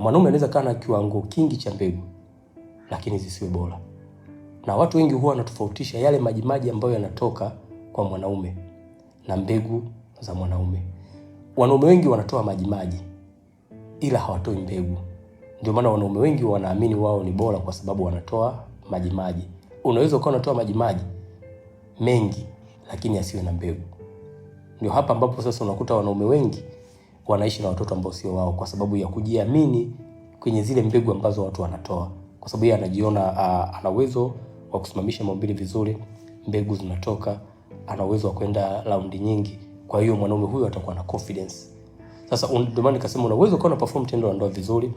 Mwanaume anaweza kuwa na kiwango kingi cha mbegu lakini zisiwe bora. Na watu wengi huwa wanatofautisha yale majimaji ambayo yanatoka kwa mwanaume na mbegu za mwanaume. Wanaume wengi wanatoa majimaji ila hawatoi mbegu. Ndio maana wanaume wengi wanaamini wao ni bora kwa sababu wanatoa majimaji. Unaweza ukawa unatoa majimaji mengi lakini asiwe na mbegu. Ndio hapa ambapo sasa unakuta wanaume wengi wanaishi na watoto ambao sio wao kwa sababu ya kujiamini kwenye zile mbegu ambazo watu wanatoa. Kwa sababu yeye anajiona ana uwezo wa kusimamisha maumbile vizuri, mbegu zinatoka, ana uwezo wa kwenda raundi nyingi. Kwa hiyo mwanaume huyo atakuwa na confidence. Sasa ndio maana nikasema una uwezo ukawa una perform tendo la ndoa vizuri,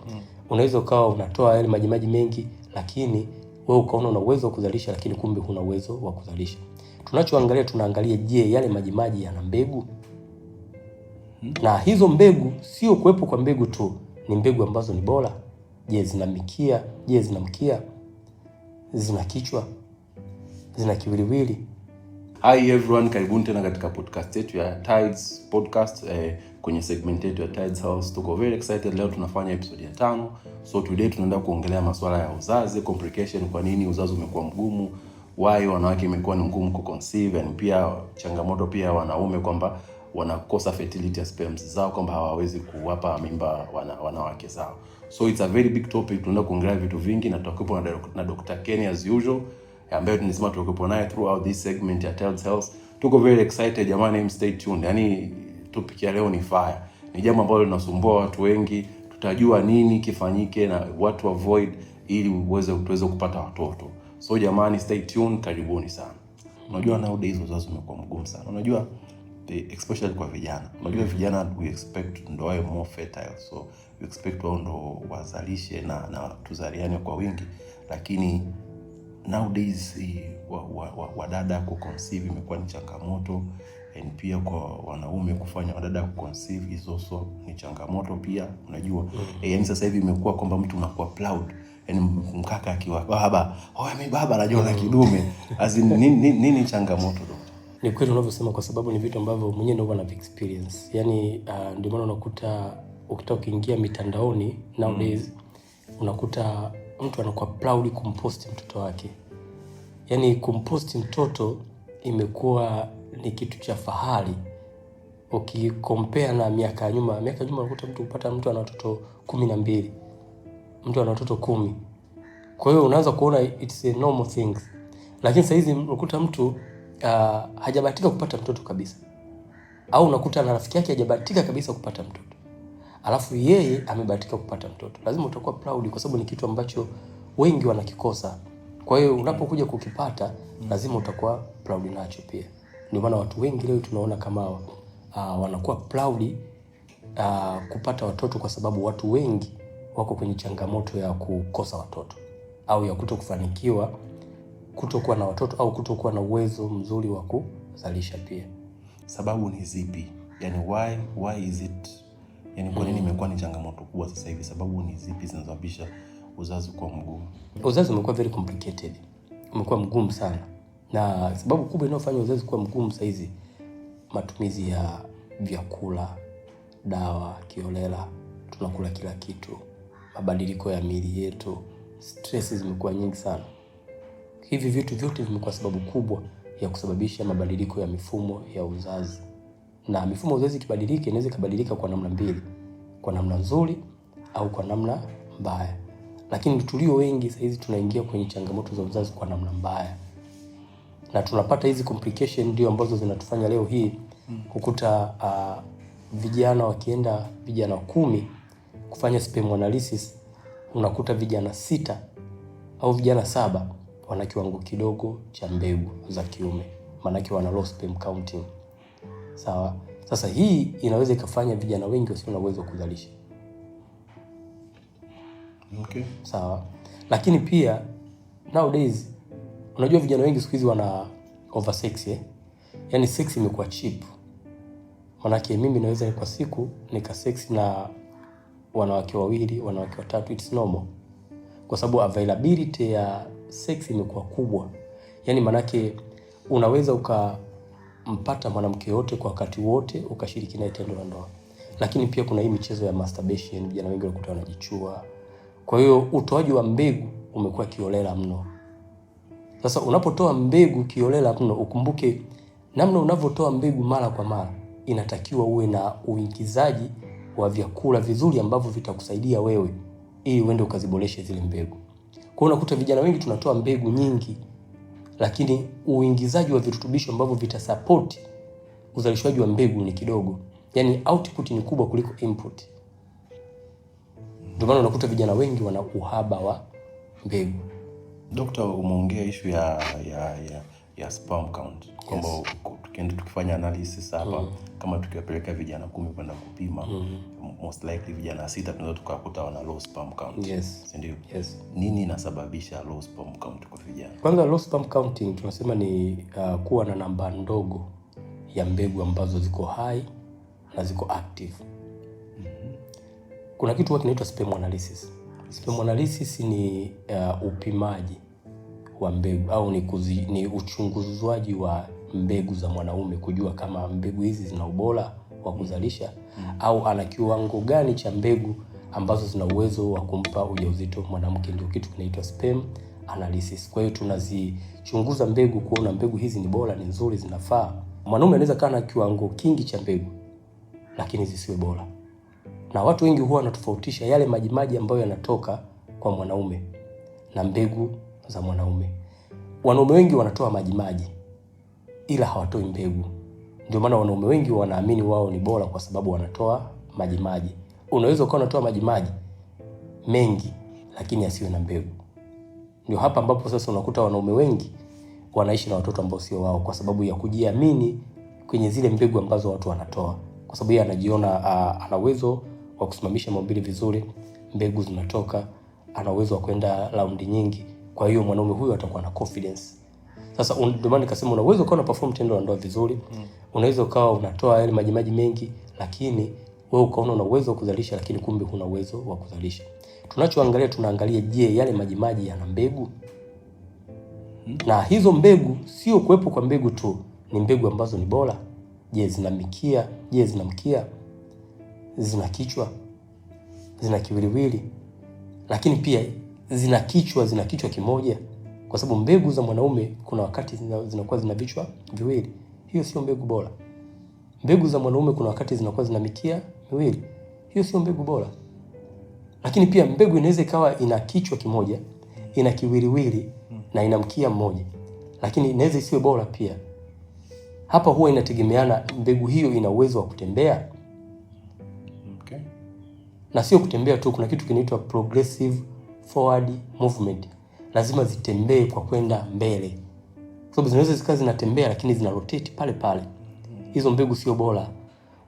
unaweza ukawa unatoa yale majimaji mengi lakini wewe ukaona una uwezo wa kuzalisha lakini kumbe huna uwezo wa kuzalisha. Tunaangalia je, yale majimaji yana mbegu? Na hizo mbegu sio kuwepo kwa mbegu tu, ni mbegu ambazo ni bora. Je, zina mikia? Je, zina mkia? Zina kichwa? Zina kiwiliwili? Hi everyone, karibuni tena katika podcast yetu ya Tides Podcast, kwenye segment yetu ya Tides House. Tuko very excited, leo tunafanya episode ya 5. So today tunaenda kuongelea masuala ya uzazi, complication, kwa nini uzazi umekuwa mgumu, why wanawake imekuwa ni ngumu kuconceive, and pia changamoto pia wanaume kwamba wanakosa fertility ya sperms zao, kwamba hawawezi kuwapa mimba wanawake zao. So it's a very big topic, tunaenda kuongelea vitu vingi na tutakuwa na Dr. Kenny as usual, ambaye tunasema tutakuwa naye throughout this segment ya Tides Health. Tuko very excited jamani, stay tuned. Yaani topic ya leo ni fire. Ni jambo ambalo linasumbua watu wengi. Tutajua nini kifanyike na what to avoid ili tuweze kupata watoto. So jamani, stay tuned, karibuni sana. Unajua nowadays uzazi umekuwa mgumu sana. Unajua especially kwa vijana. Unajua vijana we expect ndo wawe more fertile. So we expect wao ndo wazalishe na tuzaliane kwa wingi. Lakini nowadays wadada kuconceive imekuwa ni changamoto, and pia kwa wanaume kufanya wadada kuconceive is also ni changamoto pia. Unajua yani sasa hivi imekuwa kwamba mtu unakuwa proud, yani mkaka akiwa baba, mimi baba najua na kidume nini changamoto ndo. Ni kweli unavyosema, kwa sababu ni vitu ambavyo mwenyewe ndio una experience. Yani ndio maana unakuta ukiingia mitandaoni nowadays unakuta mtu anakuwa proud kumpost mtoto wake. Yani kumpost mtoto imekuwa ni kitu cha fahari. Ukikompare na miaka nyuma unakuta mtu ana watoto 12, mtu ana watoto 10. Kwa hiyo unaanza kuona it's a normal thing. Lakini sasa hizi unakuta mtu hajabahatika kupata mtoto kabisa, au unakuta na rafiki yake hajabahatika kabisa kupata mtoto, alafu yeye amebahatika kupata mtoto. Lazima utakuwa proud kwa sababu ni kitu ambacho wengi wanakikosa. Kwa hiyo unapokuja kukipata lazima utakuwa proud nacho pia. Ndio maana watu wengi leo tunaona kama wanakuwa proud kupata watoto, kwa sababu watu wengi wako kwenye changamoto ya kukosa watoto au ya kutokufanikiwa kutokuwa na watoto au kutokuwa na uwezo mzuri wa kuzalisha pia. Sababu ni zipi? Yani why is it? Yani kwa nini imekuwa ni changamoto kubwa sasa hivi? Sababu ni zipi zinazosababisha uzazi kuwa mgumu? Uzazi umekuwa very complicated. Umekuwa mgumu sana. Na sababu kubwa inayofanya uzazi kuwa mgumu sasa hizi, matumizi ya vyakula, dawa kiholela, tunakula kila kitu, mabadiliko ya miili yetu, stress zimekuwa nyingi sana. Hivi vitu vyote vimekuwa sababu kubwa ya kusababisha mabadiliko ya mifumo ya uzazi. Na mifumo ya uzazi ikibadilika, inaweza kubadilika kwa namna mbili, kwa namna nzuri au kwa namna mbaya. Lakini tulio wengi sasa hizi tunaingia kwenye changamoto za uzazi kwa namna mbaya. Na tunapata hizi complication ndio ambazo zinatufanya leo hii kukuta vijana 10 kufanya sperm analysis, unakuta vijana 6 au vijana 7 wana kiwango kidogo cha mbegu za kiume, maana yake wana low sperm counting. Sawa? Sasa hii inaweza ikafanya vijana wengi wasio na uwezo wa kuzalisha. Okay. Sawa. Lakini pia nowadays unajua vijana wengi siku hizi wana oversex yani sex imekuwa cheap. Maana yake mimi naweza kwa siku sex na wanawake 2, wanawake 3, it's normal. Kwa sababu availability ya sex imekuwa kubwa. Yani maana yake unaweza ukampata mwanamke yote kwa wakati wote ukashiriki naye tendo la ndoa. Lakini pia kuna hii michezo ya masturbation, vijana wengi wanakuta wanajichua. Kwa hiyo utoaji wa mbegu umekuwa kiolela mno. Sasa unapotoa mbegu kiolela mno, ukumbuke namna unavyotoa mbegu mara kwa mara, inatakiwa uwe na uingizaji wa vyakula vizuri ambavyo vitakusaidia wewe ili uende ukaziboreshe zile mbegu. Kwa hiyo unakuta vijana wengi tunatoa mbegu nyingi, lakini uingizaji wa virutubisho ambavyo vitasupport uzalishaji wa mbegu ni kidogo. Yaani output ni kubwa kuliko input. Ndio maana unakuta vijana wengi wana uhaba wa mbegu. Dr. umeongea issue ya sperm count. Kwamba tukienda tukifanya analysis hapa kama tukiwapeleka vijana 10 kwenda kupima, most likely vijana 6 tunaweza tukakuta wana low sperm count. Yes. Ndio. Yes. Nini inasababisha low sperm count kwa vijana? Kwanza low sperm counting tunasema ni kuwa na namba ndogo ya mbegu ambazo ziko high na ziko active. Kuna kitu kinaitwa sperm analysis. Sperm analysis ni upimaji wa mbegu au ni uchunguzwaji wa mbegu za mwanaume kujua kama mbegu hizi zina ubora wa kuzalisha au ana kiwango gani cha mbegu ambazo zina uwezo wa kumpa ujauzito mwanamke. Ndio kitu kinaitwa sperm analysis. Kwa hiyo tunazichunguza mbegu kuona mbegu hizi ni bora, ni nzuri, zinafaa. Mwanaume anaweza kuwa na kiwango kingi cha mbegu lakini zisiwe bora. Na watu wengi huwa wanatofautisha yale majimaji ambayo yanatoka kwa mwanaume na mbegu za mwanaume. Wanaume wengi wanatoa majimaji ila hawatoi mbegu. Ndio maana wanaume wengi wanaamini wao ni bora kwa sababu wanatoa majimaji. Unaweza ukawa unatoa majimaji mengi lakini asiwe na mbegu. Ndio hapa ambapo sasa unakuta wanaume wengi wanaishi na watoto ambao sio wao kwa sababu ya kujiamini kwenye zile mbegu ambazo watu wanatoa. Kwa sababu yeye anajiona ana uwezo wa kusimamisha maumbile vizuri, mbegu zinatoka, ana uwezo wa kwenda raundi nyingi. Kwa hiyo mwanaume huyu atakuwa na confidence. Sasa ndio maana nikasema una uwezo ukawa una perform tendo la ndoa vizuri, unaweza ukawa unatoa yale majimaji mengi lakini wewe ukaona una uwezo wa kuzalisha lakini kumbe huna uwezo wa kuzalisha. Tunachoangalia tunaangalia je, yale majimaji yana mbegu? Na hizo mbegu sio kuwepo kwa mbegu tu, ni mbegu ambazo ni bora. Je, zina mikia? Je, zina mkia? Zina kichwa? Zina kiwiliwili? Lakini pia zina kichwa kimoja? Kwa sababu mbegu za mwanaume kuna wakati zinakuwa zina vichwa viwili. Hiyo sio mbegu bora. Mbegu za mwanaume kuna wakati zinakuwa zina mikia miwili. Hiyo sio mbegu bora. Lakini pia mbegu inaweza ikawa ina kichwa kimoja, ina kiwiliwili na ina mkia mmoja. Lakini inaweza isiwe bora pia. Hapa huwa inategemeana mbegu hiyo ina uwezo wa kutembea. Okay. Na sio kutembea tu, kuna kitu kinaitwa progressive forward movement. Lazima zitembee kwa kwenda mbele. Kwa sababu zinaweza zikawa zinatembea lakini zina rotate pale pale. Hizo mbegu sio bora.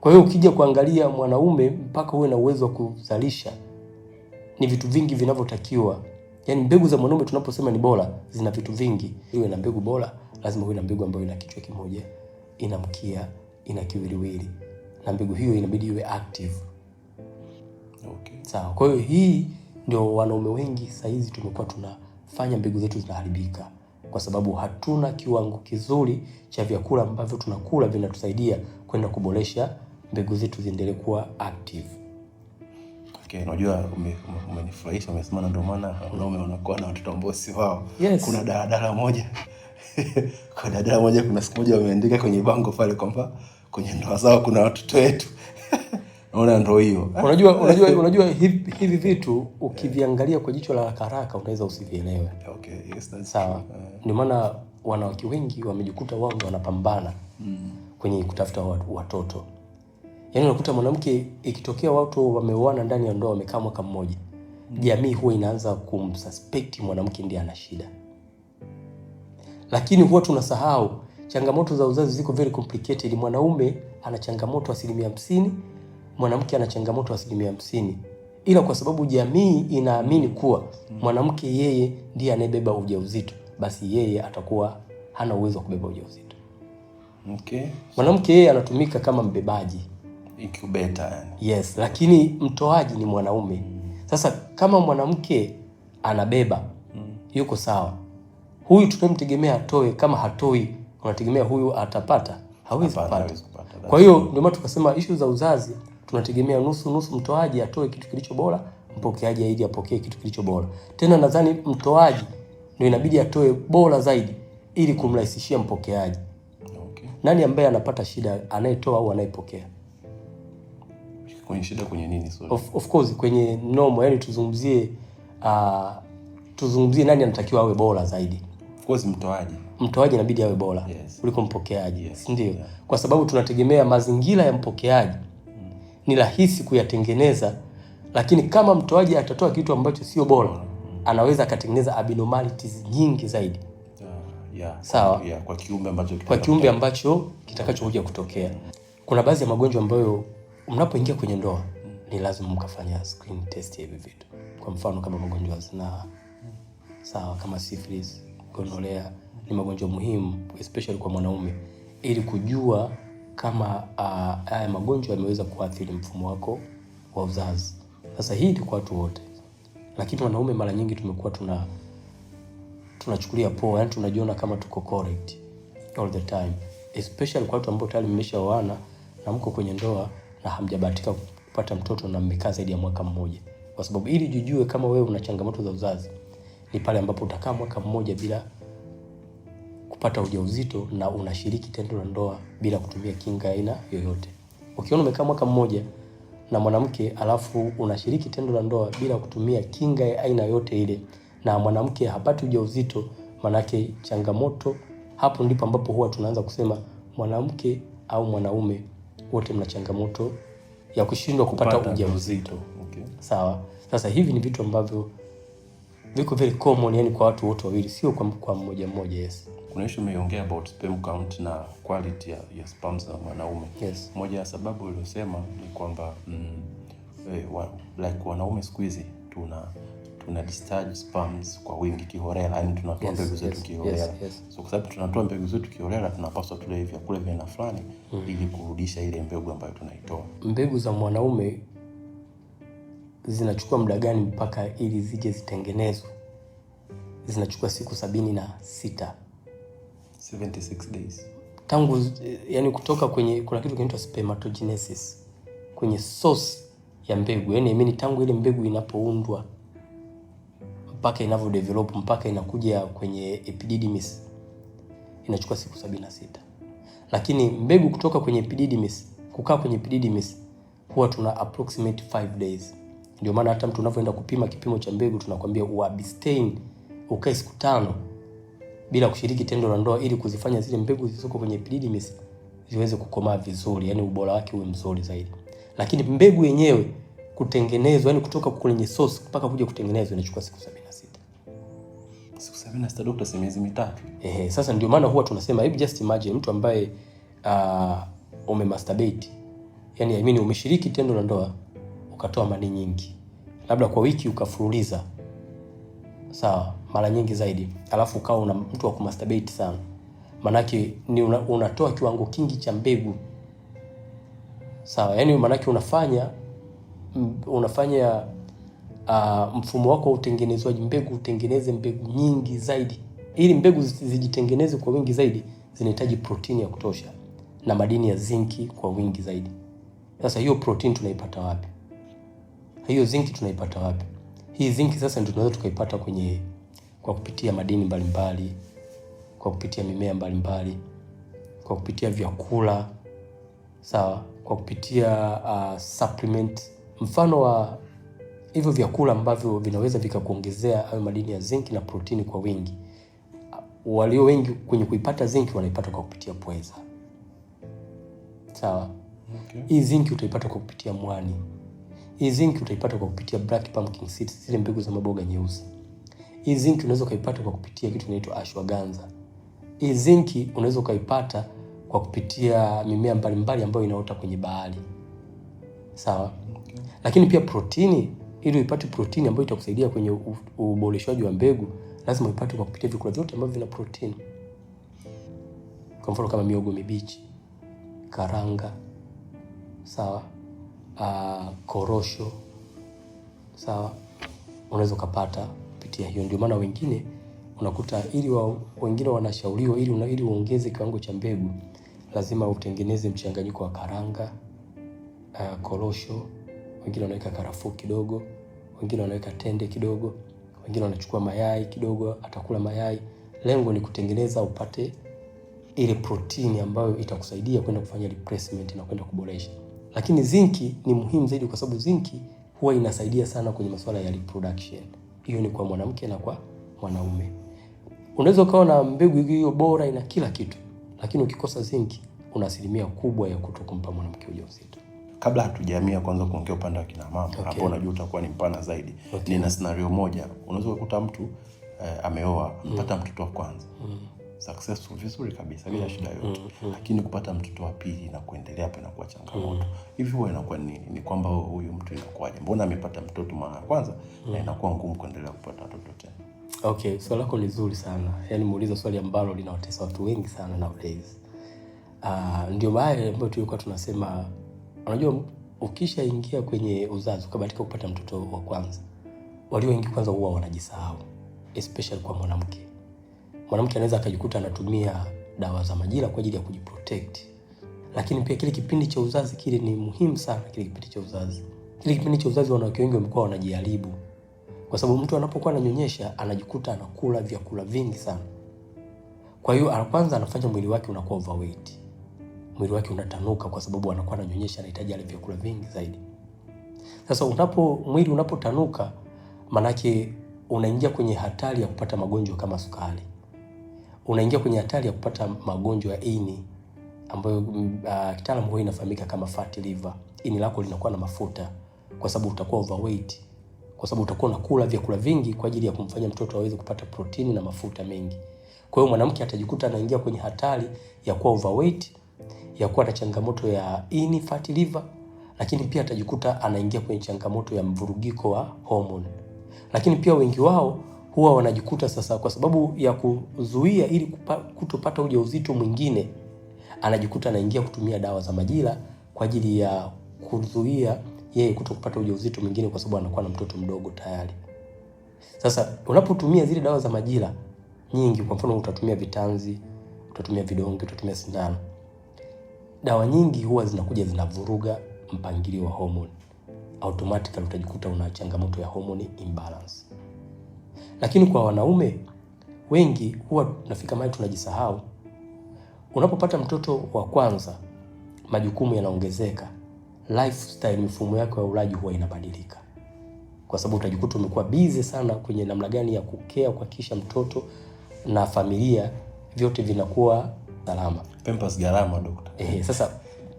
Kwa hiyo ukija kuangalia mwanaume mpaka uwe na uwezo wa kuzalisha ni vitu vingi vinavyotakiwa. Yaani mbegu za mwanaume tunaposema ni bora zina vitu vingi. Iwe na mbegu bora, lazima uwe na mbegu ambayo ina kichwa kimoja, ina mkia, ina kiwiliwili. Na mbegu hiyo inabidi iwe active. Okay. Sawa. Kwa hiyo hii ndio wanaume wengi sasa hizi tumekuwa tunafanya mbegu zetu zinaharibika kwa sababu hatuna kiwango kizuri cha vyakula ambavyo tunakula vinatusaidia kwenda kuboresha mbegu zetu ziendelee kuwa active. Okay, unajua umenifurahisha, umesema ndio maana wanaume wanakuwa na watoto ambao si wao. Yes. Kuna dada moja kuna siku moja wameandika kwenye bango pale kwamba kwenye ndoa zao kuna watoto wetu. Naona ndio hiyo. Unajua hivi vitu ukiviangalia kwa jicho la haraka unaweza usivielewe. Okay, yes, that's sawa. Ndio maana wanawake wengi wamejikuta wao ndio wanapambana kwenye kutafuta watoto. Yaani unakuta mwanamke ikitokea watu wameoana ndani ya ndoa wamekaa mwaka mmoja, jamii huwa inaanza kumsuspect mwanamke ndiye ana shida. Lakini huwa tunasahau changamoto za uzazi ziko very complicated. Mwanaume ana changamoto 50%, mwanamke ana changamoto 50%. Ila kwa sababu jamii inaamini kuwa mwanamke yeye ndiye anayebeba ujauzito, basi yeye atakuwa hana uwezo wa kubeba ujauzito. Okay. Mwanamke yeye anatumika kama mbebaji, incubator yani. Yes, lakini mtoaji ni mwanaume. Sasa kama mwanamke anabeba, yuko sawa. Huyu tunamtegemea atoe, kama hatoi, unategemea huyu atapata? Hawezi kupata. Kwa hiyo ndio maana tukasema issue za uzazi tunategemea nusu mtoaji atoe kitu kilicho bora, mpokeaji ili apokee kitu kilicho bora. Tena nadhani mtoaji ndio inabidi atoe bora zaidi ili kumrahisishia mpokeaji. Okay. Nani ambaye anapata shida, anayetoa au anayepokea? Kwenye shida kwenye nini sorry? Of course kwenye normal, yani tuzungumzie nani anatakiwa awe bora zaidi. Of course mtoaji inabidi awe bora kuliko mpokeaji. Yes. Ndio. Yeah. Kwa sababu tunategemea mazingira ya mpokeaji ni rahisi kuyatengeneza, lakini kama mtoaji atatoa kitu ambacho sio bora, anaweza akatengeneza abnormalities nyingi zaidi. Sawa. Kwa kiumbe ambacho kitakachokuja kutokea. Kuna baadhi ya magonjwa ambayo mnapoingia kwenye ndoa ni lazima mkafanya screen test ya hivi vitu. Kwa mfano kama magonjwa ya zinaa, sawa, kama syphilis, gonorrhea, ni magonjwa muhimu especially kwa mwanaume, ili kujua kama haya magonjwa yameweza kuathiri mfumo wako wa uzazi. Sasa hii ni kwa watu wote, lakini wanaume mara nyingi tumekuwa tunachukulia poa, yani tunajiona kama tuko correct all the time, especially kwa watu ambao tayari mmeshaoana na mko kwenye ndoa na hamjabahatika kupata mtoto na mmekaa zaidi ya mwaka mmoja. Kwa sababu ili jujue kama wewe una changamoto za uzazi ni pale ambapo utakaa mwaka mmoja bila kupata ujauzito na unashiriki tendo la ndoa bila kutumia kinga aina yoyote. Ukiona umekaa mwaka mmoja na mwanamke alafu unashiriki tendo la ndoa bila kutumia kinga ya aina yote ile na mwanamke hapati ujauzito, manake changamoto, hapo ndipo ambapo huwa tunaanza kusema mwanamke au mwanaume wote mna changamoto ya kushindwa kupata ujauzito. Okay. Sawa. Sasa hivi ni vitu ambavyo viko very common, yani kwa watu wote wawili, sio kwa mmoja mmoja. Yes. Kuna issue umeongea about sperm count na quality ya sperms za mwanaume. Yes. Moja ya sababu uliyosema ni kwamba like wanaume siku hizi tuna discharge sperms kwa wingi kiholela, yani tunatoa mbegu zetu kiholela. Yes. So kwa sababu tunatoa mbegu zetu kiholela, tunapaswa tule vyakula vya aina fulani ili kurudisha ile mbegu ambayo tunaitoa. Mbegu za mwanaume zinachukua muda gani mpaka ili zije zitengenezwe? Zinachukua siku 76. 76 days. Tangu yani kutoka kwenye, kuna kitu kinaitwa spermatogenesis kwenye source ya mbegu, yani tangu ile mbegu inapoundwa mpaka inavyo develop mpaka inakuja kwenye epididymis inachukua siku 76. Lakini mbegu kutoka kwenye epididymis kukaa kwenye epididymis huwa tuna approximate 5 days. Ndio maana hata mtu unapoenda kupima kipimo cha mbegu tunakwambia uabstain, ukae siku 5 bila kushiriki tendo la ndoa ili kuzifanya zile mbegu zilizoko kwenye epididymis ziweze kukomaa vizuri, yani ubora wake uwe mzuri zaidi. Lakini mbegu yenyewe kutengenezwa, yani kutoka kwenye source mpaka kuja kutengenezwa inachukua siku 76. Siku 76 Dr. si miezi 3. Sasa ndio maana huwa tunasema hebu just imagine mtu ambaye umemasturbate, yani umeshiriki tendo la ndoa ukatoa mani nyingi, labda kwa wiki ukafululiza, sawa, mara nyingi zaidi, alafu ukawa una mtu wa kumasturbate sana, manake ni unatoa kiwango kingi cha mbegu, sawa, yani manake unafanya mfumo wako wa utengenezwaji mbegu utengeneze mbegu nyingi zaidi. Ili mbegu zijitengeneze kwa wingi zaidi zinahitaji protini ya kutosha na madini ya zinki kwa wingi zaidi. Sasa hiyo protini tunaipata wapi? Hiyo zinki tunaipata wapi? Hii zinki sasa ndio tunaweza tukaipata kwa kupitia madini mbalimbali, kwa kupitia mimea mbalimbali, kwa kupitia vyakula, sawa, kwa kupitia supplement. Mfano wa hivyo vyakula ambavyo vinaweza vikakuongezea hayo madini ya zinki na protini kwa wingi. Walio wengi kwenye kuipata zinki wanaipata kwa kupitia pweza. Sawa. Okay. Hii zinki utaipata kwa kupitia mwani. Hii zinki utaipata kwa kupitia black pumpkin seeds, zile mbegu za maboga nyeusi. Hii zinki unaweza kuipata kwa kupitia kitu kinaitwa ashwagandha. Hii zinki unaweza kuipata kwa kupitia mimea mbalimbali ambayo inaota kwenye bahari. Sawa. Okay. Lakini pia protini, ili uipate protini ambayo itakusaidia kwenye uboreshwaji wa mbegu, lazima uipate kwa kupitia vyakula vyote ambavyo vina protini. Kwa mfano kama miogo mibichi, karanga, sawa, korosho, sawa, unaweza kupata kupitia hiyo. Ndio maana wengine unakuta wengine wanashauriwa ili uongeze kiwango cha mbegu lazima utengeneze mchanganyiko wa karanga, korosho, wengine wanaweka karafuu kidogo, wengine wanaweka tende kidogo, wengine wanachukua mayai kidogo, atakula mayai. Lengo ni kutengeneza upate ile protini ambayo itakusaidia kwenda kufanya replacement na kwenda kuboresha. Lakini zinki ni muhimu zaidi kwa sababu zinki huwa inasaidia sana kwenye masuala ya reproduction. Hiyo ni kwa mwanamke na kwa mwanaume. Unaweza ukawa na mbegu hiyo bora ina kila kitu, lakini ukikosa zinki una asilimia kubwa ya kutokumpa mwanamke ujauzito. Kabla hatujahamia kwanza kuongea upande wa kina mama, hapo unajua utakuwa ni mpana zaidi. Nina scenario moja, unaweza kukuta mtu ameoa, mpata mtoto wa kwanza. Successful vizuri kabisa bila shida yote. Lakini kupata mtoto wa pili na kuendelea hapa inakuwa changamoto. Hivi huwa inakuwa nini? Ni kwamba huyu mtu inakuwaje? Mbona amepata mtoto mara ya kwanza na inakuwa ngumu kuendelea kupata watoto tena? Okay, swali lako ni zuri sana. Yaani muuliza swali ambalo linawatesa watu wengi sana nowadays. Ndio maana ambayo tulikuwa tunasema, unajua ukishaingia kwenye uzazi ukabahatika kupata mtoto wa kwanza, walio wengi kwanza huwa wanajisahau, especially kwa mwanamke. Mwanamke anaweza akajikuta anatumia dawa za majira kwa ajili ya kujiprotect. Lakini pia kile kipindi cha uzazi kile ni muhimu sana, kile kipindi cha uzazi. Kile kipindi cha uzazi wanawake wengi wamekuwa wanajiharibu. Kwa sababu mtu anapokuwa ananyonyesha anajikuta anakula vyakula vingi sana. Kwa hiyo kwanza anafanya mwili wake unakuwa overweight. Mwili wake unatanuka kwa sababu anakuwa ananyonyesha, anahitaji ale vyakula vingi zaidi. Sasa mwili unapotanuka, manake unaingia kwenye hatari ya kupata magonjwa kama sukari. Unaingia kwenye hatari ya kupata magonjwa ya ini ambayo kitaalamu huwa inafahamika kama fatty liver. Ini lako linakuwa na mafuta kwa sababu utakuwa overweight. Kwa sababu utakuwa unakula vyakula vingi kwa ajili ya kumfanya mtoto aweze kupata protini na mafuta mengi. Kwa hiyo mwanamke atajikuta anaingia kwenye hatari ya kuwa overweight, ya kuwa na changamoto ya ini, fatty liver, lakini pia atajikuta anaingia kwenye changamoto ya mvurugiko wa hormone. Lakini pia wengi wao huwa wanajikuta sasa kwa sababu ya kuzuia ili kutopata ujauzito mwingine, anajikuta anaingia kutumia dawa za majira kwa ajili ya kuzuia yeye kutopata ujauzito mwingine kwa sababu anakuwa na mtoto mdogo tayari. Sasa unapotumia zile dawa za majira nyingi, kwa mfano utatumia vitanzi, utatumia vidonge, utatumia sindano, dawa nyingi huwa zinakuja zinavuruga mpangilio wa hormone. Automatically utajikuta una changamoto ya hormone imbalance. Lakini kwa wanaume wengi huwa tunafika mahali tunajisahau. Unapopata mtoto wa kwanza, majukumu yanaongezeka. Lifestyle, mifumo yako ya ulaji huwa inabadilika. Kwa sababu utajikuta umekuwa busy sana kwenye namna gani ya kukea, kuhakikisha mtoto na familia vyote vinakuwa salama. Pampers gharama daktari. Sasa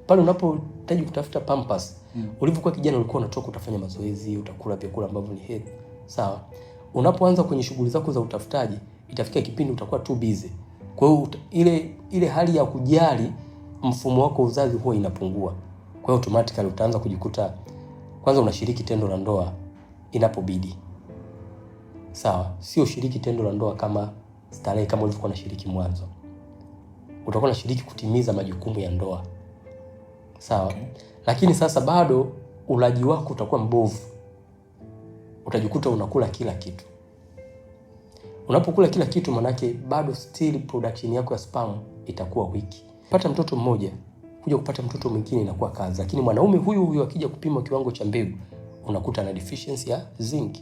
pale unapohitaji kutafuta pampers, ulivyokuwa kijana ulikuwa unatoka utafanya mazoezi, utakula vyakula ambavyo ni healthy. Sawa? Unapoanza kwenye shughuli zako za utafutaji, itafika kipindi utakuwa too busy. Kwa hiyo ile hali ya kujali mfumo wako uzazi huwa inapungua. Kwa hiyo automatically utaanza kujikuta kwanza unashiriki tendo la ndoa inapobidi. Sawa, sio shiriki tendo la ndoa kama starehe kama ulivyokuwa unashiriki mwanzo. Utakuwa unashiriki kutimiza majukumu ya ndoa. Sawa? Okay. Lakini sasa bado ulaji wako utakuwa mbovu. Utajikuta unakula kila kitu. Unapokula kila kitu manake bado still production yako ya sperm itakuwa weak. Pata mtoto mmoja, kuja kupata mtoto mwingine inakuwa kazi. Lakini mwanaume huyu akija kupima kiwango cha mbegu, unakuta ana deficiency ya zinc.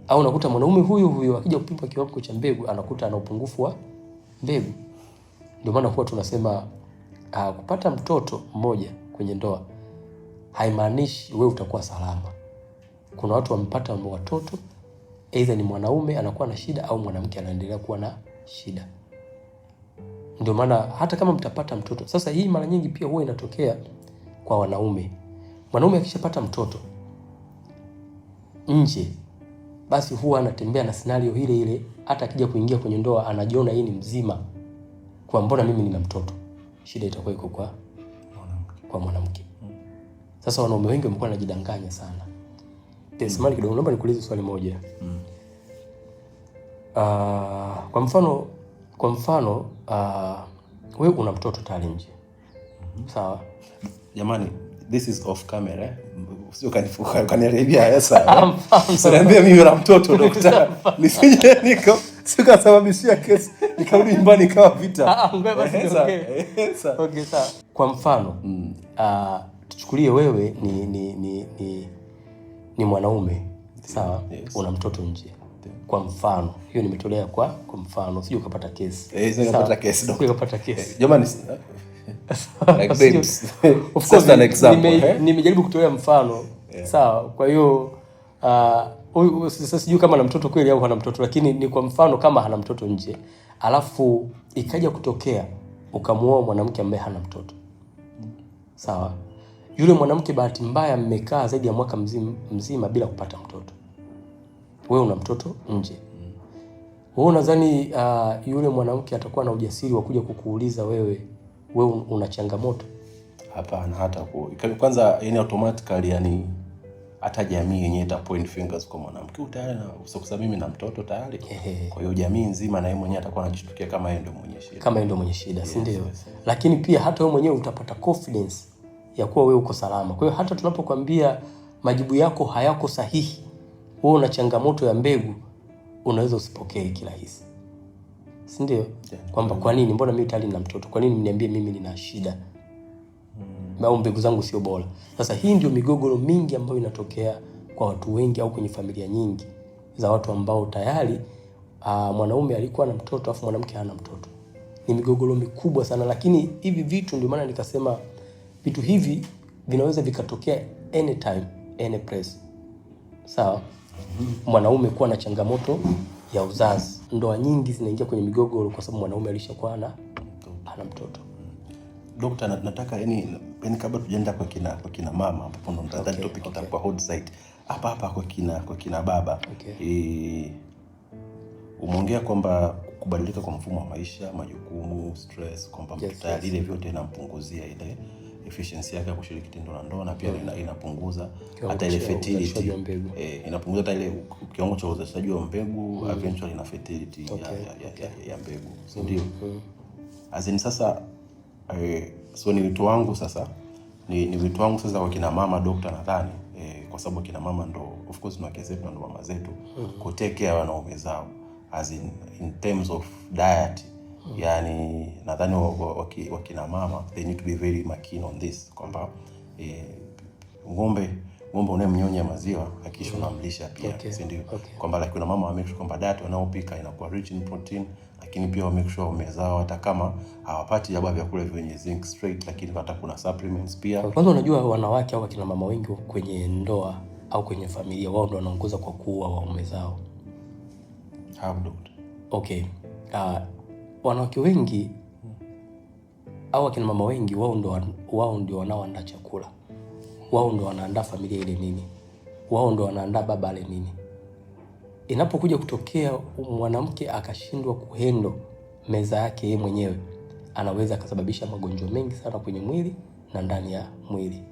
Au unakuta mwanaume huyu akija kupima kiwango cha mbegu, anakuta ana upungufu wa mbegu. Ndio maana huwa tunasema kupata mtoto mmoja kwenye ndoa haimaanishi wewe utakuwa salama. Kuna watu wamepata watoto, aidha ni mwanaume anakuwa na shida au mwanamke anaendelea kuwa na shida. Ndio maana hata kama mtapata mtoto, sasa hii mara nyingi pia huwa inatokea kwa wanaume. Mwanaume akishapata mtoto nje, basi huwa anatembea na scenario ile, hata akija kuingia kwenye ndoa anajiona yeye ni mzima. Kwa mbona mimi nina mtoto? Shida itakuwa iko kwa mwanamke. Sasa wanaume wengi wamekuwa wanajidanganya sana. Samahani kidogo, naomba nikuulize swali moja. Kwa mfano wewe una mtoto tayari nje. Sawa? Jamani, this is off camera. Sio kaniharibia sana. Usiniambie mimi na mtoto daktari. Nisije sikasababishia kesi nikarudi nyumbani kama vita. Okay, sawa. Kwa mfano tuchukulie wewe ni mwanaume, sawa? Yes. Una mtoto nje. Kwa mfano, hiyo nimetolea kwa mfano, sije ukapata kesi. Ukapata kesi. Ukapata kesi. Jamani, like babes. Of course nimejaribu kutolea mfano. Yeah. Sawa. Kwa hiyo sasa sijui kama ana mtoto kweli au hana mtoto, lakini ni kwa mfano kama hana mtoto nje, alafu ikaja kutokea ukamuoa mwanamke ambaye hana mtoto. Sawa. Yule mwanamke bahati mbaya mmekaa zaidi ya mwaka mzima bila kupata mtoto. Wewe una mtoto nje. Wewe unadhani yule mwanamke atakuwa na ujasiri wa kuja kukuuliza wewe una changamoto? Hapana, hata kwanza yani automatically yani hata jamii yenyewe ita point fingers kwa mwanamke tayari na usokusa mimi na mtoto tayari. Kwa hiyo jamii nzima na yeye mwenyewe atakuwa anajishtukia kama yeye ndio mwenye shida. Kama yeye ndio mwenye shida, si ndio? Yes. Lakini pia hata wewe mwenyewe utapata confidence ya kuwa wewe uko salama. Kwa hiyo hata tunapokuambia majibu yako hayako sahihi, wewe una changamoto ya mbegu, unaweza usipokee kirahisi. Si ndio? Yeah. Kwamba kwa nini mbona mimi tayari nina mtoto? Kwa nini mniambie mimi nina shida? Au mbegu zangu sio bora. Sasa hii ndio migogoro mingi ambayo inatokea kwa watu wengi au kwenye familia nyingi za watu ambao tayari mwanaume alikuwa na mtoto afu mwanamke hana mtoto. Ni migogoro mikubwa sana, lakini hivi vitu ndio maana nikasema vitu hivi vinaweza vikatokea anytime, any place. Sawa? Mwanaume kuwa na changamoto ya uzazi. Ndoa nyingi zinaingia kwenye migogoro kwa sababu mwanaume alishakuwa hana mtoto. Dokta, nataka yani kabla tujaenda kwa kina mama ambapo ndo mtadhani topic itakuwa hot site. Hapa kwa kina baba. Okay. Umeongea kwamba kubadilika kwa mfumo wa maisha, majukumu, stress, kwamba mtu tayari ile vyote inampunguzia ile efficiency yake ya kushiriki tendo la ndoa na pia inapunguza hata ile fertility. Inapunguza hata ile kiwango cha uzalishaji wa mbegu, eventually na fertility ya mbegu. So ndio. Azeni sasa so ni wito wangu sasa kwa kina mama dokta, nadhani kwa sababu kina mama ndo of course ni wake zetu na ndo mama zetu, ku take care wanaume zao as in terms of diet. Yani nadhani wakina mama they need to be very keen on this, kwamba ng'ombe unayemnyonya maziwa hakikisha unamlisha pia. Si ndio? Kwamba like kuna mama make sure kwamba diet wanaopika inakuwa rich in protein, lakini pia make sure wamezao hata kama hawapati labda vyakula vyenye zinc straight, lakini hata kuna supplements pia. Kwanza unajua wanawake au kina mama wengi kwenye ndoa au kwenye familia wao ndio wanaongoza kwa kuua waume zao. How doctor? Okay. Wanawake wengi au kina mama wengi wao ndio wanaoandaa chakula. Wao ndio wanaandaa familia ile nini. Wao ndio wanaandaa baba ale nini. Inapokuja kutokea mwanamke akashindwa kuhendo meza yake yeye mwenyewe, anaweza kusababisha magonjwa mengi sana kwenye mwili na ndani ya mwili.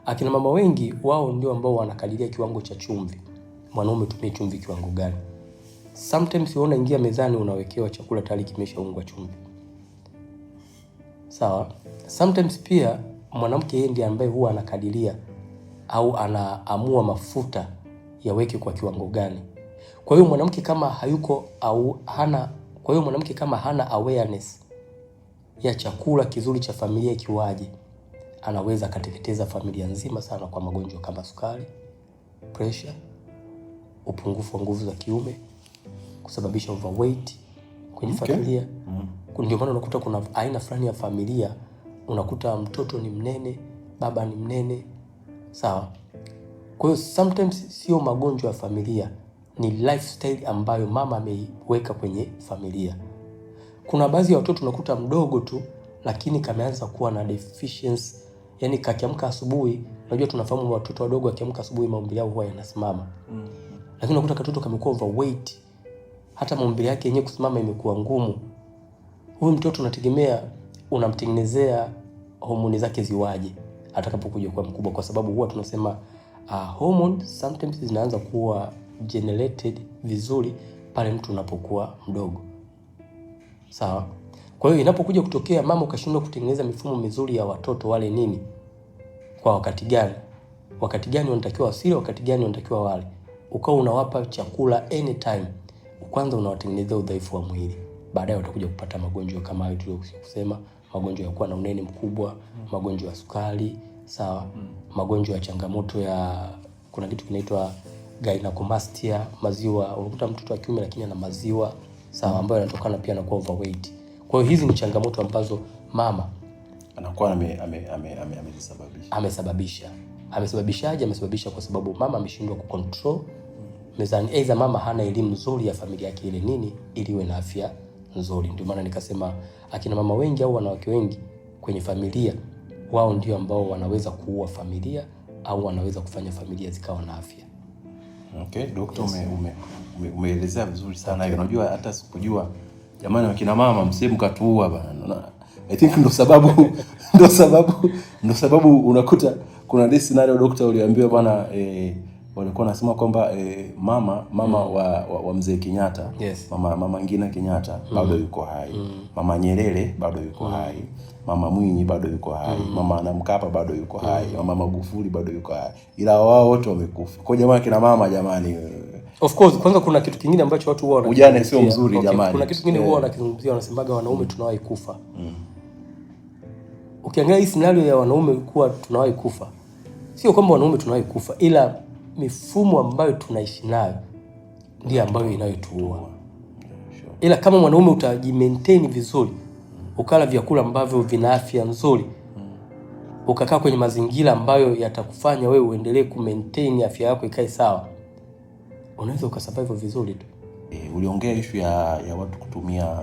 Akina mama wengi wao ndio ambao wanakadiria kiwango cha chumvi. Mwanaume tumie chumvi kiwango gani? Sometimes unaona ingia mezani unawekewa chakula tayari kimeshaungwa chumvi. Sawa? Sometimes pia mwanamke yeye ndiye ambaye huwa anakadiria au anaamua mafuta yaweke kwa kiwango gani. Kwa hiyo mwanamke kama hana awareness ya chakula kizuri cha familia kiwaje, anaweza kateketeza familia nzima sana kwa magonjwa kama sukari, pressure, upungufu wa nguvu za kiume, kusababisha overweight kwenye familia. Ndio maana unakuta kuna aina fulani ya familia unakuta mtoto ni mnene, baba ni mnene. Sawa? Kwa hiyo sometimes sio magonjwa ya familia, ni lifestyle ambayo mama ameiweka kwenye familia. Kuna baadhi ya watoto unakuta mdogo tu lakini kameanza kuwa na deficiency, yani kakiamka asubuhi, unajua tunafahamu watoto wadogo wakiamka asubuhi maumbile yao huwa yanasimama. Lakini unakuta katoto kamekuwa overweight, hata maumbile yake yenyewe kusimama imekuwa ngumu. Huyu mtoto unategemea unamtengenezea homoni zake ziwaje atakapokuja kuwa mkubwa, kwa sababu huwa tunasema hormones sometimes zinaanza kuwa generated vizuri pale mtu unapokuwa mdogo. Sawa? Kwa hiyo inapokuja kutokea mama ukashindwa kutengeneza mifumo mizuri ya watoto wale nini, kwa wakati gani wanatakiwa wasile, wakati gani wanatakiwa wale, ukao unawapa chakula anytime, kwanza unawatengenezea udhaifu wa mwili, baadaye watakuja kupata magonjwa kama hayo tuliyosema, magonjwa ya kuwa na unene mkubwa, magonjwa ya sukari, sawa, magonjwa ya changamoto ya kuna kitu kinaitwa gynecomastia, maziwa, unakuta mtoto wa kiume lakini ana maziwa, sawa, ambayo yanatokana pia na kuwa overweight. Kwa hiyo hizi ni changamoto ambazo mama anakuwa amesababisha. Amesababisha kwa sababu mama ameshindwa kucontrol mezani. Aidha mama hana elimu nzuri ya familia yake ile nini ili iwe na afya nzuri. Ndio maana nikasema akina mama wengi au wanawake wengi kwenye familia wao ndio ambao wanaweza kuua familia au wanaweza kufanya familia zikawa na afya. Okay, daktari, umeelezea vizuri sana hiyo. Unajua hata sikujua jamani, wakina mama msimkatuua bana. I think ndo sababu unakuta kuna this scenario daktari uliambiwa bwana, walikuwa nasema kwamba mama wa mzee Kenyatta, yes. Mama Ngina Kenyatta bado yuko hai, Mama Nyerere bado yuko hai, Mama Mwinyi bado yuko hai, Mama Mkapa bado yuko hai, Mama Magufuli bado yuko hai, ila wao wote wamekufa. Kwa jamani kina mama jamani, of course kwanza kuna kitu kingine ambacho watu huwa ujane sio mzuri jamani. Kuna kitu kingine huwa wanakizungumzia, wanasemaga wanaume tunawahi kufa. Ukiangalia hii scenario ya wanaume kuwa tunawahi kufa, sio kwamba wanaume tunawahi kufa, ila mifumo ambayo tunaishi nayo ndio ambayo inayotuua. Ila kama mwanaume utajimaintain vizuri, ukala vyakula ambavyo vina afya nzuri, ukakaa kwenye mazingira ambayo yatakufanya wewe uendelee kumaintain afya yako ikae sawa, unaweza ukasurvive vizuri tu. Uliongea issue ya watu kutumia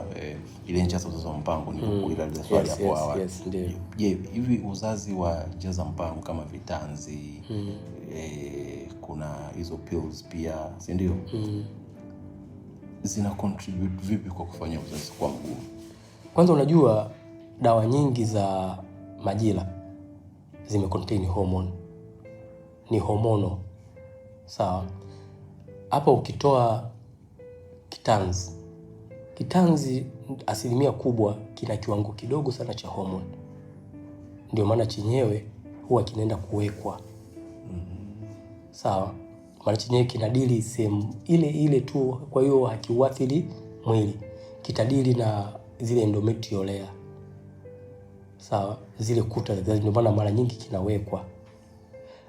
ile njia za uzazi wa mpango, nilikuuliza ile swali hapo awali. Yes, ndio. Je, hivi uzazi wa njia za mpango kama vitanzi, kuna hizo pills pia, si ndio? Zina contribute vipi kwa kufanya uzazi kwa mgumu? Kwanza unajua dawa nyingi za majira zime contain hormone. Ni hormono. Sawa. Hapa ukitoa kitanzi asilimia kubwa kina kiwango kidogo sana cha hormone. Ndio maana chenyewe huwa kinaenda kuwekwa. Sawa. Maana chenyewe kinadili sehemu ile tu, kwa hiyo hakiuathiri mwili. Kitadili na zile endometrial layer. Sawa, zile kuta ndio maana mara nyingi kinawekwa.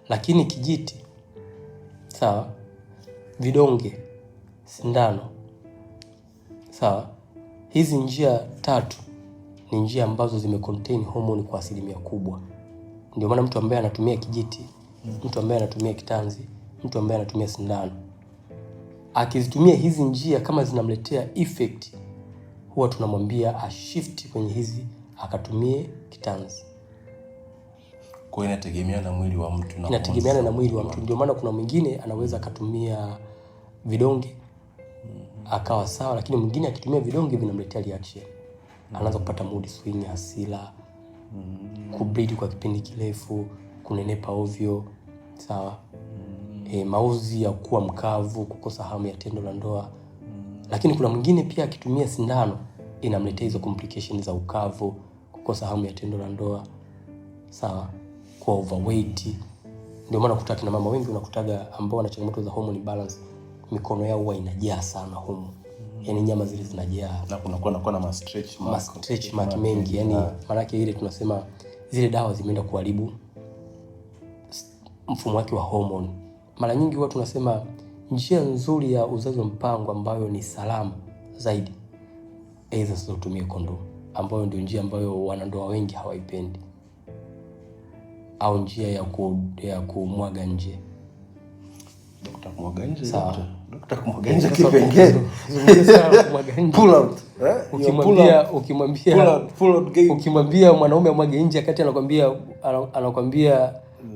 Lakini kijiti, sawa, vidonge, sindano, sawa, hizi njia tatu ni njia ambazo zime contain hormone kwa asilimia kubwa. Ndio maana mtu ambaye anatumia kijiti, mtu ambaye anatumia kitanzi, mtu ambaye anatumia sindano, akizitumia hizi njia kama zinamletea effect, huwa tunamwambia ashift kwenye hizi akatumie kitanzi. Kwa inategemeana na mwili wa mtu na inategemeana na mwili wa mtu. Ndio maana kuna mwingine anaweza akatumia vidonge akawa sawa, lakini mwingine akitumia vidonge vinamletea reaction. Anaanza kupata mood swing, hasira, kubleed kwa kipindi kirefu, kunenepa ovyo, sawa, mauzi ya kuwa mkavu, kukosa hamu ya tendo la ndoa. Lakini kuna mwingine pia akitumia sindano inamletea hizo complications za ukavu, kukosa hamu ya tendo la ndoa, sawa, kwa overweight. Ndio maana kuta kina mama wengi unakutaga ambao wana changamoto za hormone balance, mikono yao huwa inajaa sana humo. Yaani nyama zile zinajaa. Na kunakuwa na stretch mark mengi. Yaani maana yake ile tunasema zile dawa zimeenda kuharibu mfumo wake wa hormone. Mara nyingi watu tunasema njia nzuri ya uzazi wa mpango ambayo ni salama zaidi, aidha sasa utumie kondom, ambayo ndio njia ambayo wanandoa wengi hawaipendi, au njia ya kumwaga nje. Daktari kumwaga nje. Sawa. Daktari kumwaga nje kipengele. Pull out. Ukimwambia mwanaume amwage nje akati anakwambia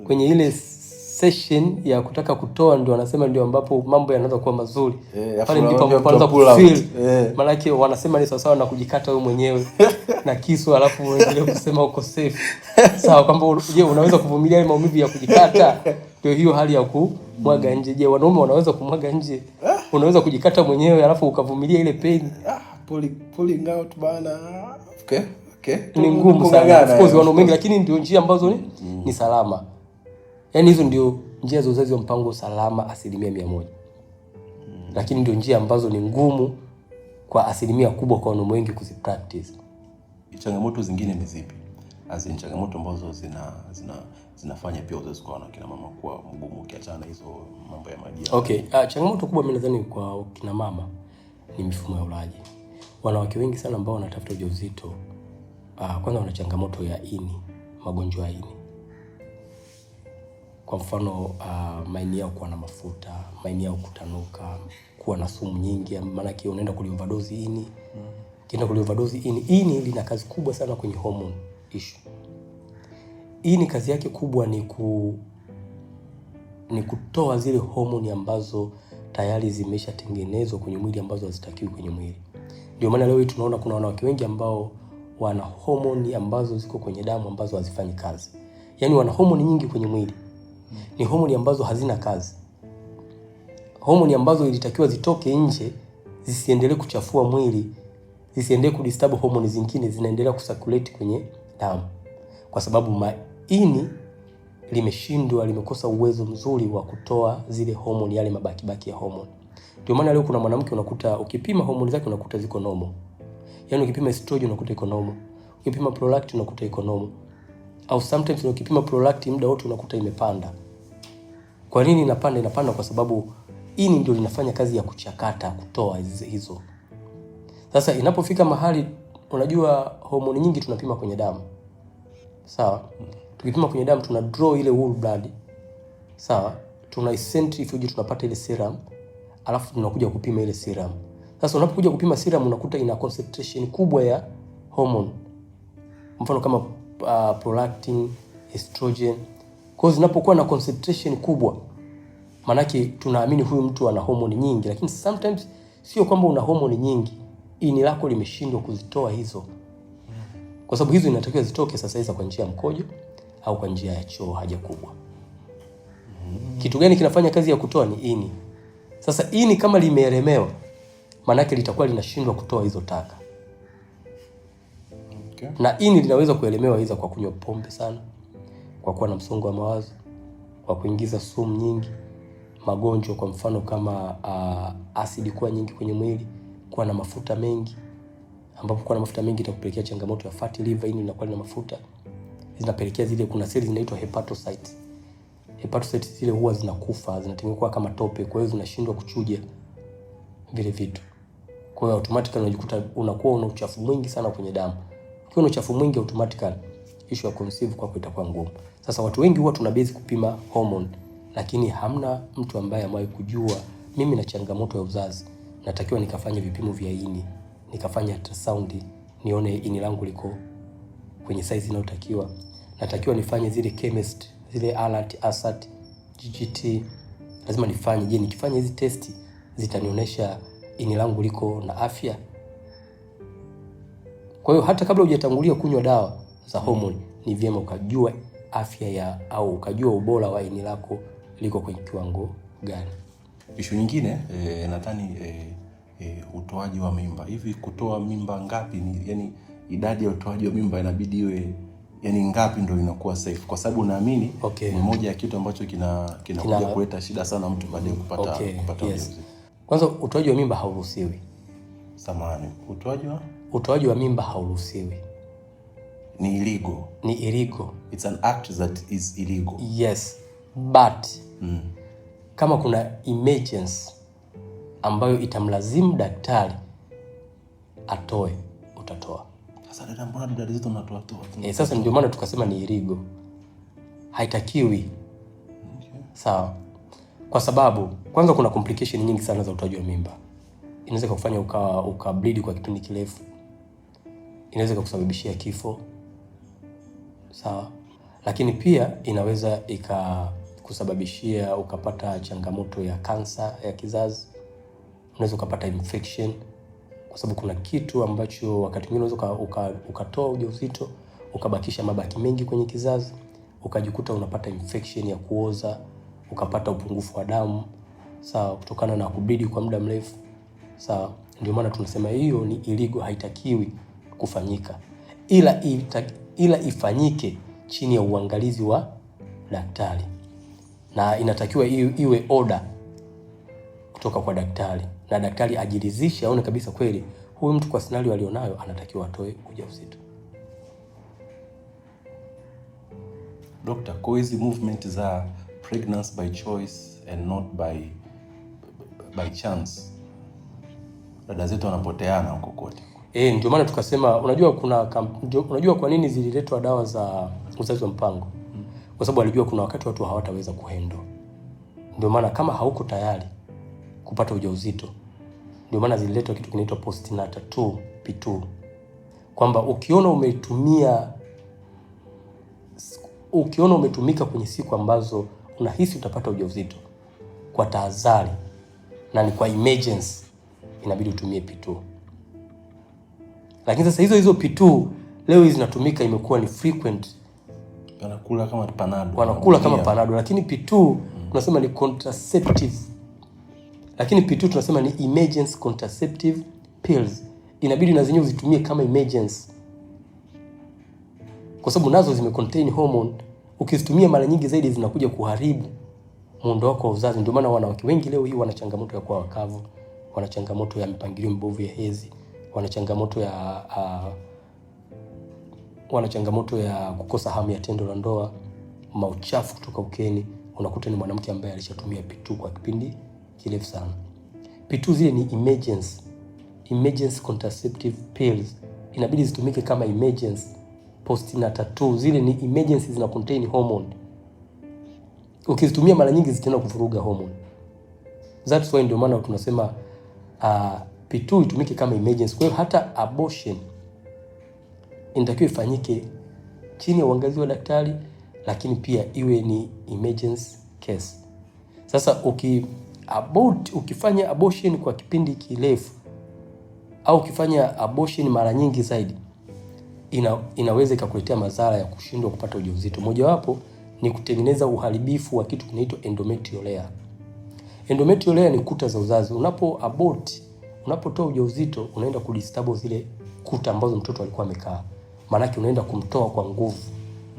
kwenye ile session ya kutaka kutoa ndio anasema ndio ambapo mambo yanaanza kuwa mazuri. Pale ndipo anaanza kufeel. Maana yake wanasema ni sawa na kujikata wewe mwenyewe na kisu alafu uendelee kusema uko safe. Sawa, kwamba je, unaweza kuvumilia ile maumivu ya kujikata? Ndio hiyo hali ya kumwaga nje. Je, wanaume wanaweza kumwaga nje? Unaweza kujikata mwenyewe alafu ukavumilia ile pain? Pulling out bana. Okay. Ni ngumu sana. Of course wanaume wengi, lakini ndio njia ambazo ni salama. Yaani hizo ndio njia za uzazi wa mpango salama 100%. Lakini ndio njia ambazo ni ngumu kwa 1% kubwa kwa wanaume wengi kuzipractice. changamoto zingine ni zipi? Azin changamoto ambazo zinafanya pia uzazi kwa kina mama kuwa mgumu, ukiachana hizo mambo ya maji. Okay, changamoto kubwa mimi nadhani kwa kina mama ni mifumo ya ulaji. Wanawake wengi sana ambao wanatafuta ujauzito kwanza wana changamoto ya ini, magonjwa ya ini. Kwa mfano maini yao kuwa na mafuta, maini yao kutanuka, kuwa na sumu nyingi, maana yake unaenda kulioverdose ini. Kienda kulioverdose ini lina kazi kubwa sana kwenye hormone issue. Ini kazi yake kubwa ni kutoa zile homoni ambazo tayari zimeshatengenezwa kwenye mwili ambazo hazitakiwi kwenye mwili. Ndio maana leo tunaona kuna wanawake wengi ambao wana homoni ambazo ziko kwenye damu ambazo hazifanyi kazi. Yaani wana homoni nyingi kwenye mwili. Ni homoni ambazo hazina kazi. Homoni ambazo ilitakiwa zitoke nje, zisiendelee kuchafua mwili, zisiendelee kudisturb homoni zingine, zinaendelea kucirculate kwenye damu. Kwa sababu maini limeshindwa, limekosa uwezo mzuri wa kutoa zile homoni, yale mabaki ya homoni. Ndio maana leo kuna mwanamke unakuta ukipima homoni zake unakuta ziko normal. Yaani ukipima estrogen unakuta iko normal. Ukipima prolactin unakuta iko normal. Au sometimes ukipima prolactin muda wote unakuta imepanda. Kwa nini inapanda? Inapanda kwa sababu ini ndio linafanya kazi ya kuchakata, kutoa hizo. Sasa inapofika mahali, unajua homoni nyingi tunapima kwenye damu. Sawa? Tukipima kwenye damu tuna draw ile whole blood. Sawa? Tuna centrifuge, tunapata ile serum, alafu tunakuja kupima ile serum. Sasa unapokuja kupima serum unakuta ina concentration kubwa ya hormone. Mfano kama prolactin, estrogen. Kwa hiyo zinapokuwa na concentration kubwa, manake tunaamini huyu mtu ana homoni nyingi, lakini sometimes sio kwamba una homoni nyingi, ini lako limeshindwa kuzitoa hizo. Kwa sababu hizo inatakiwa zitoke sasa hizi kwa njia ya mkojo au kwa njia ya choo, haja kubwa. Kitu gani kinafanya kazi ya kutoa? Ni ini. Sasa ini kama limeelemewa, manake litakuwa linashindwa kutoa hizo taka. Okay. Na ini linaweza kuelemewa hizo kwa kunywa pombe sana, kwa kuwa na msongo wa mawazo, kwa kuingiza sumu nyingi, magonjwa kwa mfano kama asidi kuwa nyingi kwenye mwili, kuwa na mafuta mengi, ambapo kuwa na mafuta mengi itakupelekea changamoto ya fatty liver. Ini inakuwa na mafuta, zinapelekea zile, kuna seli zinaitwa hepatocytes. Hepatocytes zile huwa zinakufa, zinatengenezwa kama tope, kwa hiyo zinashindwa kuchuja vile vitu. Kwa hiyo automatically unajikuta unakuwa una uchafu mwingi sana kwenye damu. Ukiwa na uchafu mwingi automatically issue ya conceive kwako itakuwa ngumu. Sasa watu wengi huwa tunabezi kupima hormone, lakini hamna mtu ambaye amewahi kujua mimi na changamoto ya uzazi, natakiwa nikafanye vipimo vya ini, nikafanya ultrasound nione ini langu liko kwenye size inayotakiwa. Natakiwa nifanye zile chemist, zile ALAT, ASAT, GGT. Lazima nifanye. Je, nikifanya hizi testi zitanionyesha ini langu liko na afya? Kwa hiyo hata kabla hujatangulia kunywa dawa za hormone, ni vyema ukajua afya au ukajua ubora wa ini lako liko kwenye kiwango gani. Ishu nyingine nadhani utoaji wa mimba. Hivi kutoa mimba ngapi yani idadi ya utoaji wa mimba inabidi iwe yani ngapi ndio inakuwa safe? Kwa sababu naamini ni moja ya kitu ambacho kinakuja kuleta shida sana mtu baadaye kupata ujauzito. Kwanza utoaji wa mimba hauruhusiwi. Samahani, utoaji wa mimba hauruhusiwi. Ni illegal. Ni illegal. It's an act that is illegal. Yes. But kama kuna emergency ambayo itamlazimu daktari atoe, utatoa. Sasa dada, mbona dada zetu wanatoa? Sasa ndio maana tukasema ni illegal. Haitakiwi. Okay. Sawa. Kwa sababu kwanza kuna complication nyingi sana za utoaji wa mimba. Inaweza kukufanya ukableed kwa kipindi kirefu. Inaweza kukusababishia kifo. Sawa. Lakini pia inaweza ikakusababishia ukapata changamoto ya kansa ya kizazi. Unaweza ukapata infection, kwa sababu kuna kitu ambacho wakati mwingine unaweza ukatoa ujauzito ukabakisha mabaki mengi kwenye kizazi, ukajikuta unapata infection ya kuoza, ukapata upungufu wa damu, sawa, kutokana na kubidi kwa muda mrefu. Sawa, ndio maana tunasema hiyo ni illegal, haitakiwi kufanyika. Ila ifanyike chini ya uangalizi wa daktari. Na inatakiwa iwe order kutoka kwa daktari. Na daktari ajiridhishe, aone kabisa kweli huyu mtu kwa scenario alionayo anatakiwa atoe ujauzito. Doctor, kwa hizi movement za pregnancy by choice and not by chance, dada zetu wanapoteana huko kote. Ndio maana tukasema, unajua kwa nini zililetwa dawa za uzazi wa mpango? Kwa sababu walijua kuna wakati watu hawataweza kuhandle. Ndio maana kama hauko tayari kupata ujauzito, ndio maana zililetwa kitu kinaitwa postnatal 2 P2. Kwamba ukiona umetumika kwenye siku ambazo unahisi utapata ujauzito, kwa tahadhari na ni kwa emergency, inabidi utumie P2. Lakini sasa hizo P2 leo zinatumika, imekuwa ni frequent. Wanakula kama panado. Lakini P2 tunasema ni contraceptive. Lakini P2 tunasema ni emergency contraceptive pills. Inabidi na zenyewe uzitumie kama emergency, kwa sababu nazo zimecontain hormone. Ukizitumia mara nyingi zaidi zinakuja kuharibu muundo wako wa uzazi. Ndio maana wanawake wengi leo hii wana changamoto ya kuwa wakavu, wana changamoto ya mpangilio mbovu ya hedhi, wana changamoto ya kukosa hamu ya tendo la ndoa, mauchafu kutoka ukeni. Unakuta ni mwanamke ambaye alishatumia P2 kwa kipindi kirefu sana. P2 zile ni emergency contraceptive pills, inabidi zitumike kama emergency. Postnatal 2 zile ni emergency, zina contain hormone. Ukizitumia mara nyingi zitaenda kuvuruga hormone. That's why ndio maana tunasema P2 itumike kama emergency. Kwa hiyo hata abortion inatakiwa ifanyike chini ya uangalizi wa daktari, lakini pia iwe ni emergency case. Sasa ukifanya abortion kwa kipindi kirefu au ukifanya abortion mara nyingi zaidi, inaweza ikakuletea madhara ya kushindwa kupata ujauzito. Mojawapo ni kutengeneza uharibifu wa kitu kinaitwa endometrial layer. Endometrial layer ni kuta za uzazi. Unapotoa ujauzito, unaenda kudisturb zile kuta ambazo mtoto alikuwa amekaa. Maana yake unaenda kumtoa kwa nguvu,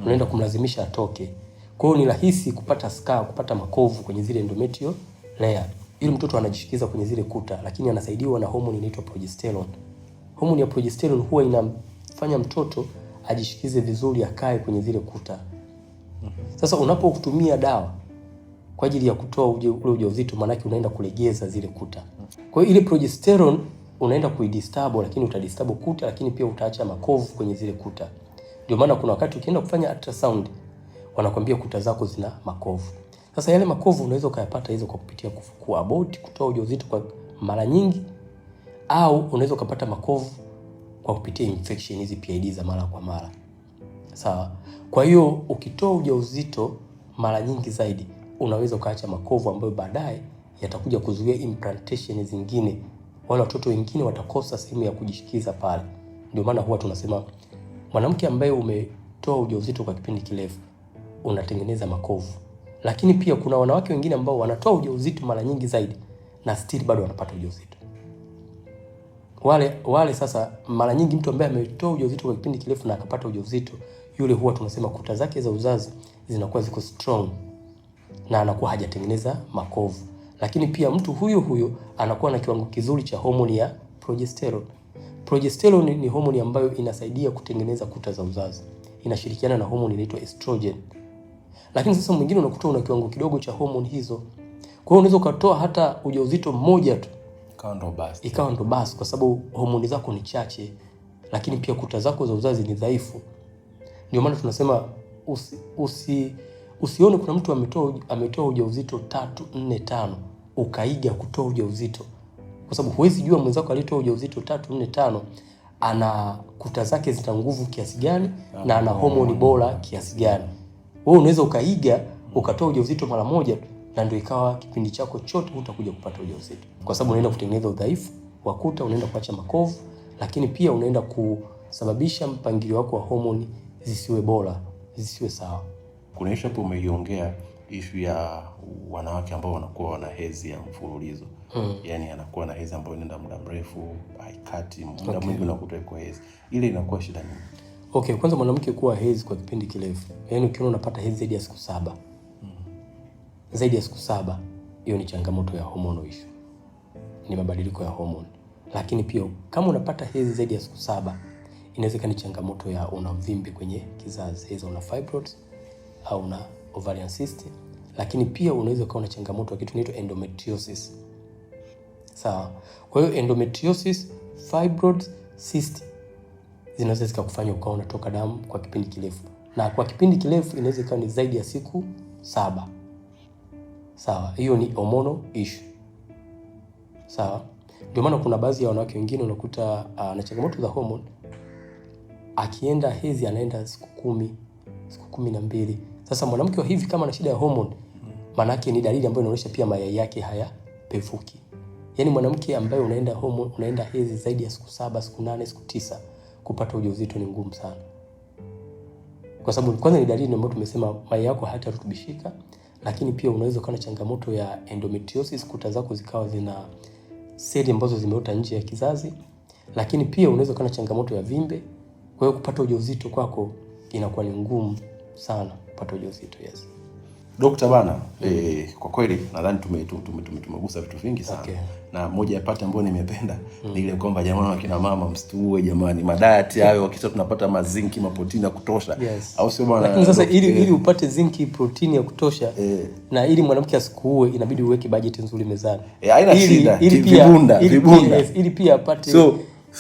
unaenda kumlazimisha atoke. Kwa hiyo ni rahisi kupata scar, kupata makovu kwenye zile endometrial layer. Ili mtoto anajishikiza kwenye zile kuta, lakini anasaidiwa na hormone inaitwa progesterone. Hormone ya progesterone huwa inamfanya mtoto ajishikize vizuri, akae kwenye zile kuta. Sasa unapotumia dawa kwa ajili ya kutoa ule ujauzito, maana yake unaenda kulegeza zile kuta. Kwa hiyo ile progesterone unaenda kuidisturb, lakini utadisturb kuta, lakini pia utaacha makovu kwenye zile kuta. Ndio maana kuna wakati ukienda kufanya ultrasound wanakuambia kuta zako zina makovu. Sasa yale makovu unaweza ukayapata hizo kwa kupitia kuabort, kutoa ujauzito kwa mara nyingi, au unaweza ukapata makovu kwa kupitia infection, hizi PID za mara kwa mara. Sawa? Kwa hiyo ukitoa ujauzito mara nyingi zaidi, unaweza ukaacha makovu ambayo baadaye yatakuja kuzuia implantation zingine. Wale watoto wengine watakosa sehemu ya kujishikiza pale. Ndio maana huwa tunasema mwanamke ambaye umetoa ujauzito kwa kipindi kirefu unatengeneza makovu. Lakini pia kuna wanawake wengine ambao wanatoa ujauzito mara nyingi zaidi na still bado wanapata ujauzito. Wale sasa, mara nyingi mtu ambaye ametoa ujauzito kwa kipindi kirefu na akapata ujauzito, yule huwa tunasema kuta zake za uzazi zinakuwa ziko strong na anakuwa hajatengeneza makovu. Lakini pia mtu huyo anakuwa na kiwango kizuri cha homoni ya progesterone. Progesterone ni homoni ambayo inasaidia kutengeneza kuta za uzazi. Inashirikiana na homoni inaitwa estrogen. Lakini sasa mwingine unakuta una kiwango kidogo cha homoni hizo. Kwa hiyo unaweza ukatoa hata ujauzito mmoja tu, ikawa ndo basi, kwa sababu homoni zako ni chache, lakini pia kuta zako za uzazi ni dhaifu. Ndio maana tunasema usione kuna mtu ametoa ujauzito 3, 4, 5 ukaiga kutoa ujauzito, kwa sababu huwezi jua mwenzako alitoa ujauzito 3, 4, 5 ana kuta zake zina nguvu kiasi gani na ana homoni bora kiasi gani. Wewe unaweza ukaiga ukatoa ujauzito mara moja na ndio ikawa kipindi chako chote hutakuja kupata ujauzito, kwa sababu unaenda kutengeneza udhaifu wa kuta, unaenda kuacha makovu, lakini pia unaenda kusababisha mpangilio wako wa homoni zisiwe bora, zisiwe sawa. Kuna issue hapo umeiongea, issue ya wanawake ambao wanakuwa wana hedhi ya mfululizo. Yaani anakuwa na hedhi ambayo inaenda muda mrefu, haikati, muda mwingi unakuta iko hedhi. Ile inakuwa shida nini? Okay, kwanza mwanamke kuwa hedhi kwa kipindi kirefu, yaani ukiona unapata hedhi zaidi ya siku 7. Zaidi ya siku 7, hiyo ni changamoto ya hormonal issue. Ni mabadiliko ya hormone. Lakini pia kama unapata hedhi zaidi ya siku 7, inaweza ni changamoto ya una uvimbe kwenye kizazi, hizo una fibroids au na ovarian cyst, lakini pia unaweza kuwa na changamoto ya kitu inaitwa endometriosis. Sawa. Kwa hiyo endometriosis, fibroids, cyst zinaweza zikakufanya ukawa unatoka damu kwa kipindi kirefu. Na kwa kipindi kirefu inaweza ikawa ni zaidi ya siku 7. Sawa. Hiyo ni hormonal issue. Sawa. Ndio maana kuna baadhi ya wanawake wengine unakuta na changamoto za hormone, akienda hedhi anaenda siku 10, siku 12. Sasa mwanamke wa hivi kama ana shida ya hormone, maana yake ni dalili ambayo inaonyesha pia mayai yake hayapevuki. Yaani mwanamke ambaye unaenda hormone, unaenda hedhi zaidi ya siku 7, siku 8, siku 9, kupata ujauzito ni ngumu sana. Kwa sababu kwanza ni dalili ambayo tumesema mayai yako hayatarutubishika, lakini pia unaweza kuwa na changamoto ya endometriosis, kuta zako zikawa zina seli ambazo zimeota nje ya kizazi, lakini pia unaweza kuwa na changamoto ya vimbe. Kwa hiyo kupata ujauzito kwako inakuwa ni ngumu sana kupata ujauzito. Yes. Dokta bana, kwa kweli nadhani tumegusa vitu vingi sana. Okay. Na moja ya pati ambayo nimependa ni ile kwamba jamani wakina mama msituue jamani, madiet hayo wakisha tunapata mazinki, maprotini ya kutosha. Yes. Au sio bwana? Lakini sasa ili upate zinki, protini ya kutosha na ili mwanamke asikuue inabidi uweke budget nzuri mezani. Haina shida. Vibunda. Ili pia apate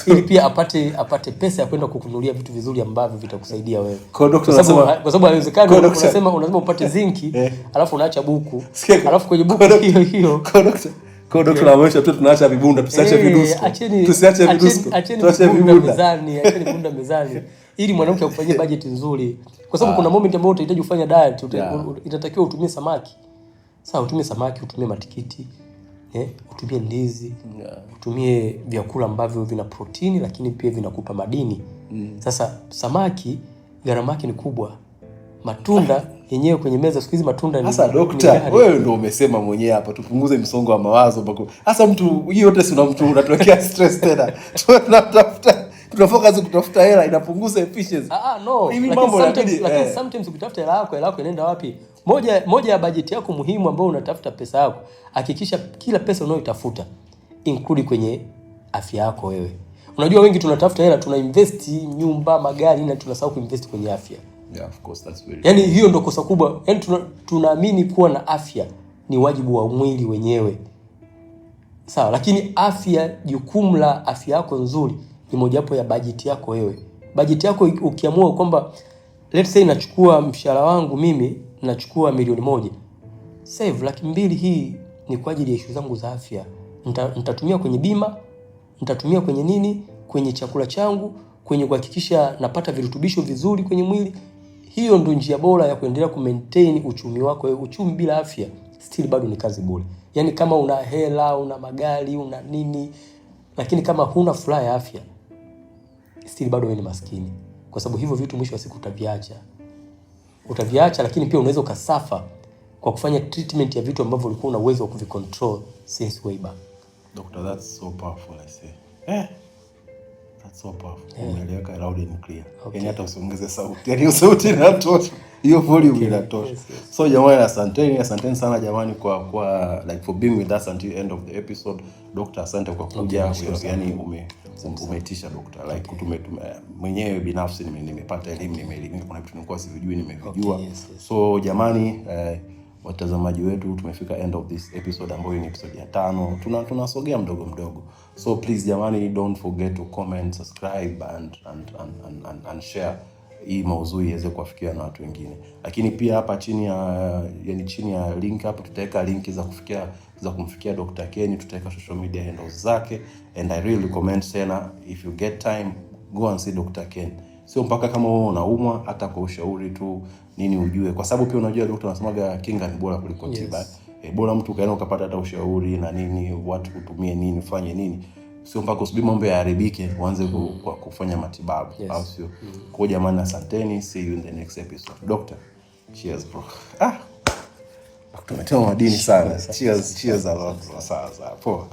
ili pia apate pesa ya kwenda kukununulia vitu vizuri ambavyo vitakusaidia wewe. Kwa sababu haiwezekani unasema upate zinki alafu unaacha buku. Alafu kwenye buku hiyo kwa dokta anaonyesha tu tunaacha vibunda, tusiache vidusko. Tusiache vidusko. Tuache vibunda mezani, acheni vibunda mezani ili mwanamke akufanyie budget nzuri. Kwa sababu kuna moment ambayo utahitaji kufanya diet, itatakiwa utumie samaki. Sawa, utumie samaki, utumie matikiti. Utumie ndizi, utumie vyakula ambavyo vina protini lakini pia vinakupa madini. Sasa samaki gharama yake ni kubwa. Matunda yenyewe kwenye meza siku hizi matunda ni. Sasa dokta, wewe ndio umesema mwenyewe hapa tupunguze msongo wa mawazo mpaka. Sasa mtu hiyo yote si unatuwekea stress tena. Tunafocus kutafuta hela inapunguza efficiency. No. Lakini sometimes ukitafuta hela yako inaenda wapi? Moja ya bajeti yako muhimu ambayo unatafuta pesa yako, hakikisha kila pesa unayotafuta include kwenye afya yako wewe. Unajua wengi tunatafuta hela, tuna invest nyumba, magari na tunasahau kuinvest kwenye afya. Yeah, of course that's very. Yaani hiyo ndio kosa kubwa. Yaani tunaamini kuwa na afya ni wajibu wa mwili wenyewe. Sawa, lakini afya, jukumu la afya yako nzuri ni mojawapo ya bajeti yako wewe. Bajeti yako ukiamua kwamba let's say nachukua mshahara wangu mimi nachukua $1,000,000. Save $200,000 hii ni kwa ajili ya issue zangu za afya. Nitatumia kwenye bima, nitatumia kwenye nini? Kwenye chakula changu, kwenye kuhakikisha napata virutubisho vizuri kwenye mwili. Hiyo ndio njia bora ya kuendelea kumaintain uchumi wako. Uchumi bila afya still bado ni kazi bure. Yaani kama una hela, una magari, una nini, lakini kama huna furaha ya afya still bado wewe ni maskini. Kwa sababu hivyo vitu mwisho wa siku utaviacha, lakini pia unaweza ukasafa kwa kufanya treatment ya vitu ambavyo ulikuwa una uwezo wa kuvicontrol since way back. Doctor, that's so powerful, I say. That's so powerful. Umeeleweka loud and clear. Yaani hata usiongeze sauti. Yaani sauti inatosha. Hiyo volume inatosha. Yes. So jamani, asanteni sana jamani kwa like for being with us until the end of the episode. Doctor, asante kwa kuja. Yaani umeitisha doctor. Like mwenyewe binafsi nimepata elimu, nimeelimika, kuna vitu nilikuwa sivijui nimevijua. Yes. So jamani, watazamaji wetu tumefika end of this episode ambayo ni episode ya 5. Tunasogea mdogo. So please jamani, don't forget to comment, subscribe and share hii maudhui iweze kuwafikia na watu wengine. Lakini pia hapa chini ya link hapo tutaweka linki za kumfikia Dr. Ken, tutaweka social media handles zake, and I really recommend sana if you get time go and see Dr. Ken. Sio mpaka kama wewe unaumwa, hata kwa ushauri tu nini ujue, kwa sababu pia unajua daktari anasemaga kinga ni bora kuliko tiba. Yes. Bora mtu kaenda ukapata hata ushauri na nini, watu kutumie nini, fanye nini. Sio mpaka usubiri mambo yaharibike uanze kufanya matibabu. Yes. Au sio? Kwa jamani, asanteni, see you in the next episode. Doctor, cheers bro. Doctor, umetoa madini sana. Cheers a lot. Sawa. Poa.